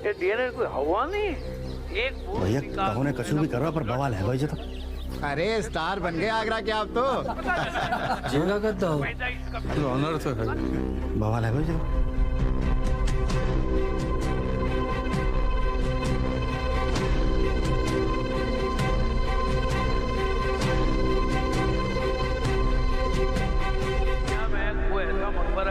ये डीएनए कोई हवा नहीं एक भैया कहो ने कछु भी कर रहा पर बवाल है भाई जी तो। अरे स्टार बन गए आगरा के आप तो। जेगा करता हो ऑनर तो है। बवाल है भाई जी।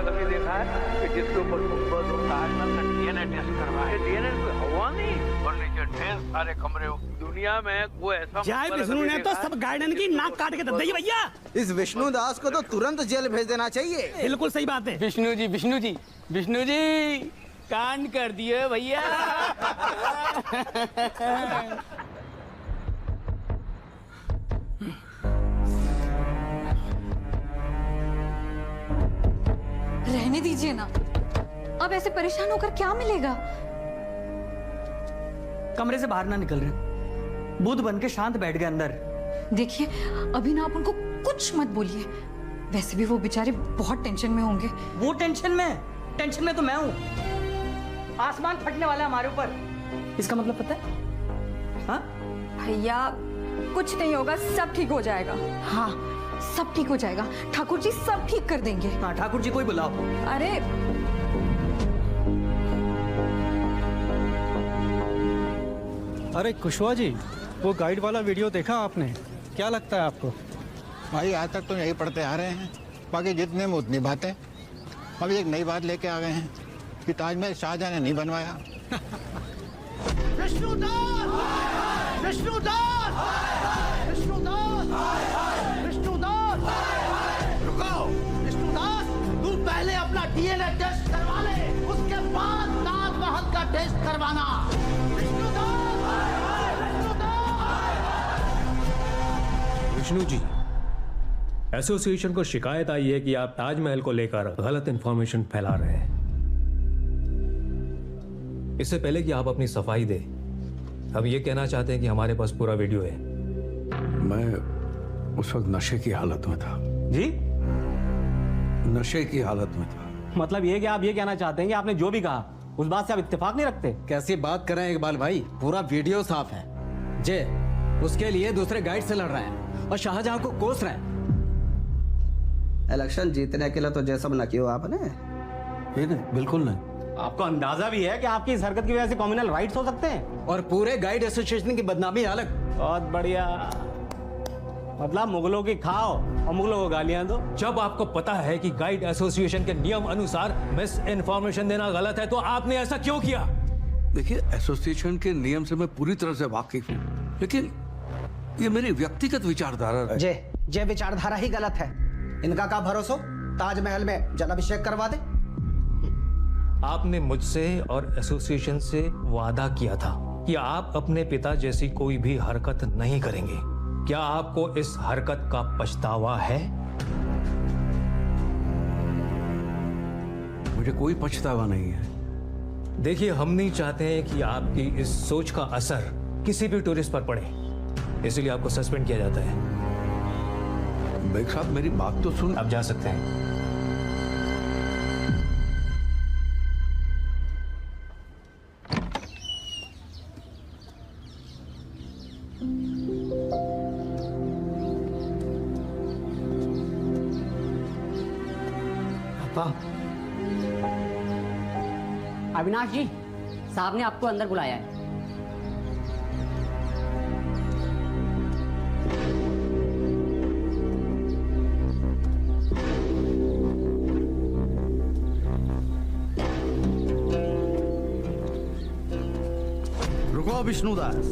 कभी देखा है कि जिसके ऊपर गुंबद और ताजमहल का डीएनए टेस्ट करवाए डीएनए कोई हवा नहीं और नीचे ढेर सारे कमरे हो दुनिया में कोई ऐसा जय विष्णु ने तो सब गार्डन की नाक काट के दे दी भैया। इस विष्णु दास को तो तुरंत जेल भेज देना चाहिए। बिल्कुल सही बात है। विष्णु जी कांड कर दिए भैया। रहने दीजिए ना, अब ऐसे परेशान होकर क्या मिलेगा। कमरे से बाहर ना निकल रहे, बुद्ध बन के शांत बैठ गए अंदर। देखिए अभी ना आप उनको कुछ मत बोलिए, वैसे भी वो बेचारे बहुत टेंशन में होंगे। वो टेंशन में तो मैं हूँ। आसमान फटने वाला है हमारे ऊपर, इसका मतलब पता है? हाँ भैया कुछ नहीं होगा, सब ठीक हो जाएगा। हाँ सब ठीक हो जाएगा, ठाकुर जी सब ठीक कर देंगे। हाँ ठाकुर जी को ही बुलाओ। अरे अरे कुशवा जी, वो गाइड वाला वीडियो देखा आपने? क्या लगता है आपको? भाई आज तक तो यही पढ़ते आ रहे हैं, बाकी जितने में उतनी बातें। अभी एक नई बात लेके आ गए हैं कि ताजमहल शाहजहां ने नहीं बनवाया। तू पहले अपना डीएनए टेस्ट करवा ले, उसके बाद ताजमहल का टेस्ट करवाना। विष्णु जी, एसोसिएशन को शिकायत आई है कि आप ताजमहल को लेकर गलत इंफॉर्मेशन फैला रहे हैं। इससे पहले कि आप अपनी सफाई दें, हम ये कहना चाहते हैं कि हमारे पास पूरा वीडियो है। मैं उस वक्त नशे की हालत में था। जी नशे की हालत में था। मतलब ये कि आप ये कहना चाहते हैं कि आपने जो भी कहा उस बात से आप इत्तेफाक नहीं रखते? कैसी बात कर रहे हैं इकबाल भाई, पूरा वीडियो साफ है। जे उसके लिए दूसरे गाइड से लड़ रहे हैं और शाहजहां को कोस रहे हैं। इलेक्शन जीतने के लिए तो जैसा ना किया आपने। बिल्कुल नहीं। आपको अंदाजा भी है कि आपकी इस हरकत की वजह से कम्युनल राइट्स हो सकते हैं और पूरे गाइड एसोसिएशन की बदनामी अलग। बहुत बढ़िया, मतलब मुगलों की खाओ और मुगलों को गालियां दो। जब आपको पता है कि गाइड एसोसिएशन के नियम अनुसार मिस इन्फॉर्मेशन देना गलत है, तो आपने ऐसा क्यों किया? देखिए, एसोसिएशन के नियम से मैं पूरी तरह से वाकिफ हूँ, लेकिन ये मेरी व्यक्तिगत विचारधारा है। जे विचारधारा ही गलत है। इनका क्या भरोसा ताजमहल में जलाभिषेक करवा दे। आपने मुझसे और एसोसिएशन से वादा किया था कि आप अपने पिता जैसी कोई भी हरकत नहीं करेंगे। क्या आपको इस हरकत का पछतावा है? मुझे कोई पछतावा नहीं है। देखिए, हम नहीं चाहते हैं कि आपकी इस सोच का असर किसी भी टूरिस्ट पर पड़े, इसलिए आपको सस्पेंड किया जाता है। बेग साहब, मेरी बात तो सुन। आप जा सकते हैं। अविनाश जी, साहब ने आपको अंदर बुलाया है। रुको विष्णुदास,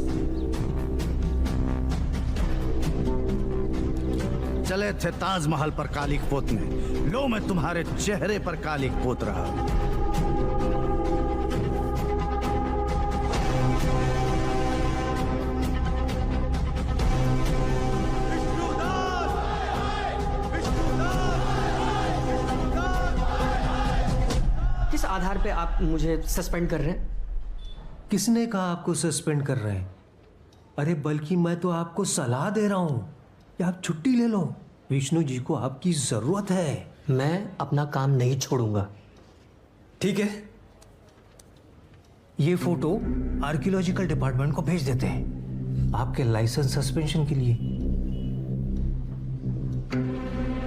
चले थे ताजमहल पर कालिक पोतने, लो मैं तुम्हारे चेहरे पर कालिक पोत रहा हूं। किस आधार पे आप मुझे सस्पेंड कर रहे हैं? किसने कहा आपको सस्पेंड कर रहे हैं? अरे बल्कि मैं तो आपको सलाह दे रहा हूं कि आप छुट्टी ले लो। विष्णु जी को आपकी जरूरत है। मैं अपना काम नहीं छोड़ूंगा। ठीक है, ये फोटो आर्कियोलॉजिकल डिपार्टमेंट को भेज देते हैं आपके लाइसेंस सस्पेंशन के लिए।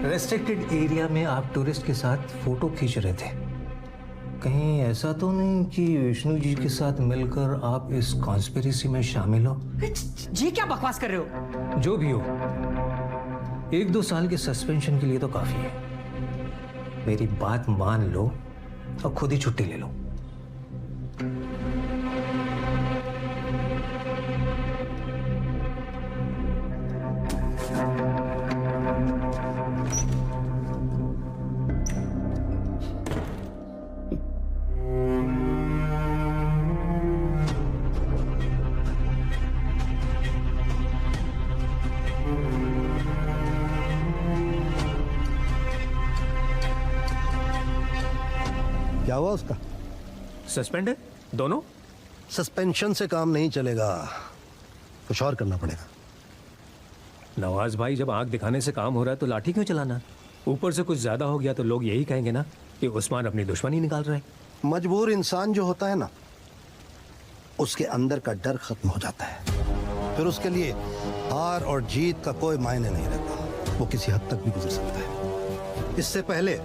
रेस्ट्रिक्टेड एरिया में आप टूरिस्ट के साथ फोटो खींच रहे थे, कहीं ऐसा तो नहीं कि विष्णु जी के साथ मिलकर आप इस कॉन्स्पिरेसी में शामिल हो? जी क्या बकवास कर रहे हो? जो भी हो, 1-2 साल के सस्पेंशन के लिए तो काफी है। मेरी बात मान लो और खुद ही छुट्टी ले लो। क्या हुआ उसका? सस्पेंड है दोनों। सस्पेंशन से काम नहीं चलेगा, कुछ और करना पड़ेगा। नवाज भाई, जब आंख दिखाने से काम हो रहा है तो लाठी क्यों चलाना? ऊपर से कुछ ज्यादा हो गया तो लोग यही कहेंगे ना कि उस्मान अपनी दुश्मनी निकाल रहा है। मजबूर इंसान जो होता है ना, उसके अंदर का डर खत्म हो जाता है, फिर उसके लिए हार और जीत का कोई मायने नहीं रहता। वो किसी हद तक भी गुजर सकता है। इससे पहले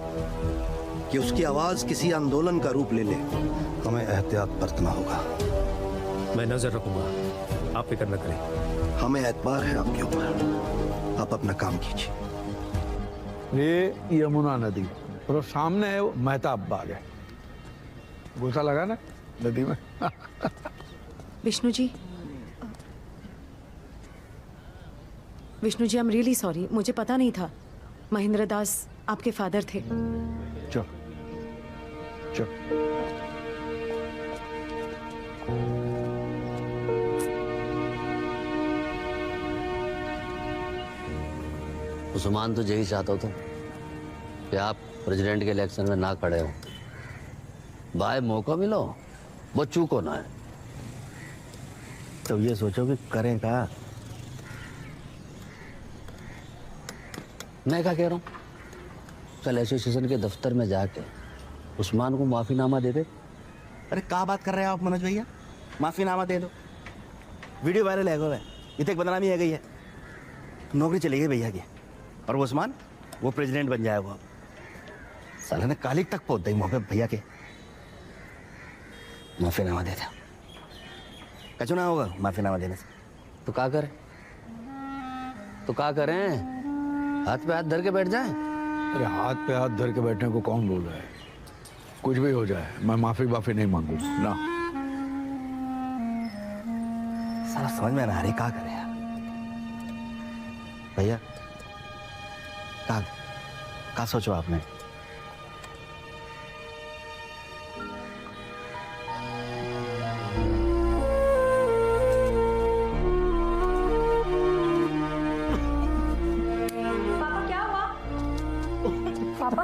कि उसकी आवाज किसी आंदोलन का रूप ले ले, हमें एहतियात बरतना होगा। मैं नजर रखूंगा, आप फिक्र न करें। हमें एतबार है आपके ऊपर, आप अपना काम कीजिए। ये यमुना नदी और सामने है वो मेहताब बाग है। गुस्सा लगा ना नदी में? Vishnu ji, Vishnu ji, I am really sorry, मुझे पता नहीं था महेंद्र दास आपके फादर थे। चल चल। उस्मान तो यही चाहता था कि आप प्रेसिडेंट के इलेक्शन में ना खड़े हो। भाई मौका मिलो, वो चूको ना है। तो ये सोचो कि करें क्या? मैं क्या कह रहा हूँ, कल एसोसिएशन के दफ्तर में जाके उस्मान को माफीनामा दे दे। अरे क्या बात कर रहे हैं आप मनोज भैया? माफीनामा दे दो, वीडियो वायरल है, इतने बदनामी है गई है, नौकरी चली गई भैया की। और वो उस्मान, वो प्रेसिडेंट बन जाए। वो साला ने कालिक तक पहुंच दी वहां पे भैया के। माफीनामा दे दो, कचू ना होगा माफीनामा देने से। तो क्या करें, तो क्या करें? हाथ पे हाथ धर के बैठ जाए? अरे हाथ पे हाथ धर के बैठने को कौन बोल रहा है? कुछ भी हो जाए, मैं माफी नहीं मांगू ना। साला समझ में ना आ रही, क्या करें यार? भैया क्या सोचो आपने? पापा क्या हुआ? पापा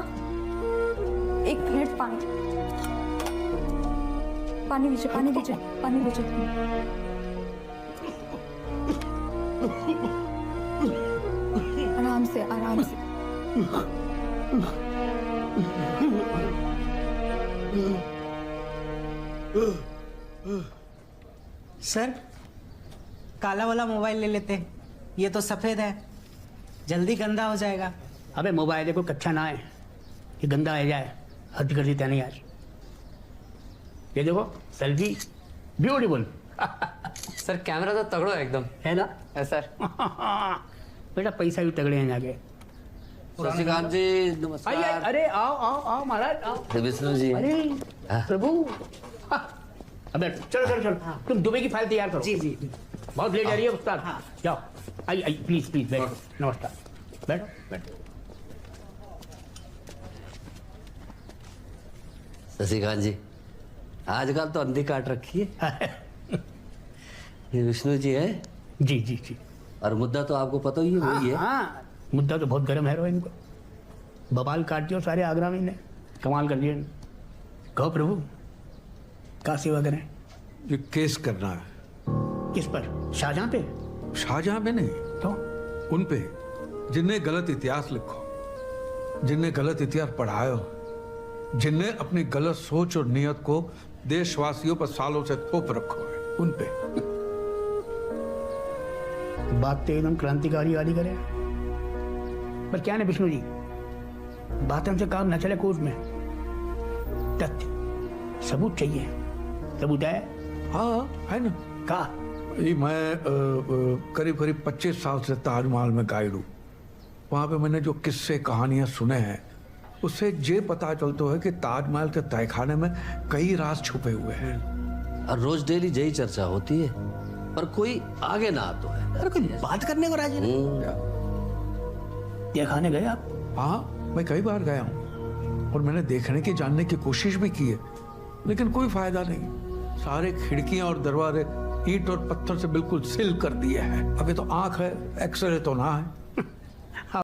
एक मिनट, पानी लीजिए, पानी लीजिए, पानी लीजिए। आराम से, आराम से। सर, काला वाला मोबाइल ले लेते, ये तो सफेद है, जल्दी गंदा हो जाएगा। अबे मोबाइल देखो कच्चा ना है कि गंदा हो जाए, हद कर देता नहीं यार। ये देखो सेल्फी ब्यूटीफुल। सर कैमरा तो तगड़ो है एकदम, है ना? है सर। बेटा पैसा भी तगड़े हैं जाके। शशिकांत जी नमस्कार। आइए, अरे आओ आओ आओ महाराज आओ। विष्णु जी। अरे प्रभु, अबे चलो चलो चलो, तुम दुबई की फाइल तैयार करो। जी जी। बहुत लेट आ रही है उस्ताद। जाओ, आइए आइए, प्लीज प्लीज बैठो। नमस्कार, बैठो बैठो। शशिकांत जी, आजकल तो अंधी काट रखी है। ये विष्णु जी है? जी जी जी। और मुद्दा तो आपको पता ही है, वही है। हाँ, मुद्दा तो बहुत गर्म है रोहिन को। बवाल काट दियो सारे आगरा में, कमाल कर दिए। कहो प्रभु, क्या सेवा करें? ये केस करना है। किस पर? शाहजहां पे? शाहजहां पे नहीं, तो उन पे जिनने गलत इतिहास लिखो, जिनने गलत इतिहास पढ़ायो, जिनने अपनी गलत सोच और नियत को देशवासियों पर सालों से थोप रखो है, उन पे। बात तो एकदम क्रांतिकारी वाली करे, पर क्या है ना विष्णु जी, बात हमसे काम न चले कोर्ट में, तथ्य सबूत चाहिए। सबूत है? हाँ है ना। का मैं करीब करीब 25 साल से ताजमहल में गाइड हूँ। वहाँ पे मैंने जो किस्से कहानियाँ सुने हैं, उससे ये पता चलता है कि ताजमहल के तहखाने में कई राज छुपे हुए हैं। और रोज डेली यही चर्चा होती है, पर कोई आगे ना आता है। अरे कोई बात करने को राजी नहीं। तहखाने गए आप? हाँ, मैं कई बार गया हूँ और मैंने देखने की जानने की कोशिश भी की है, लेकिन कोई फायदा नहीं। सारे खिड़कियां और दरवाजे ईंट और पत्थर से बिल्कुल सील कर दिए हैं। अभी तो आंख है, एक्सरे तो ना है।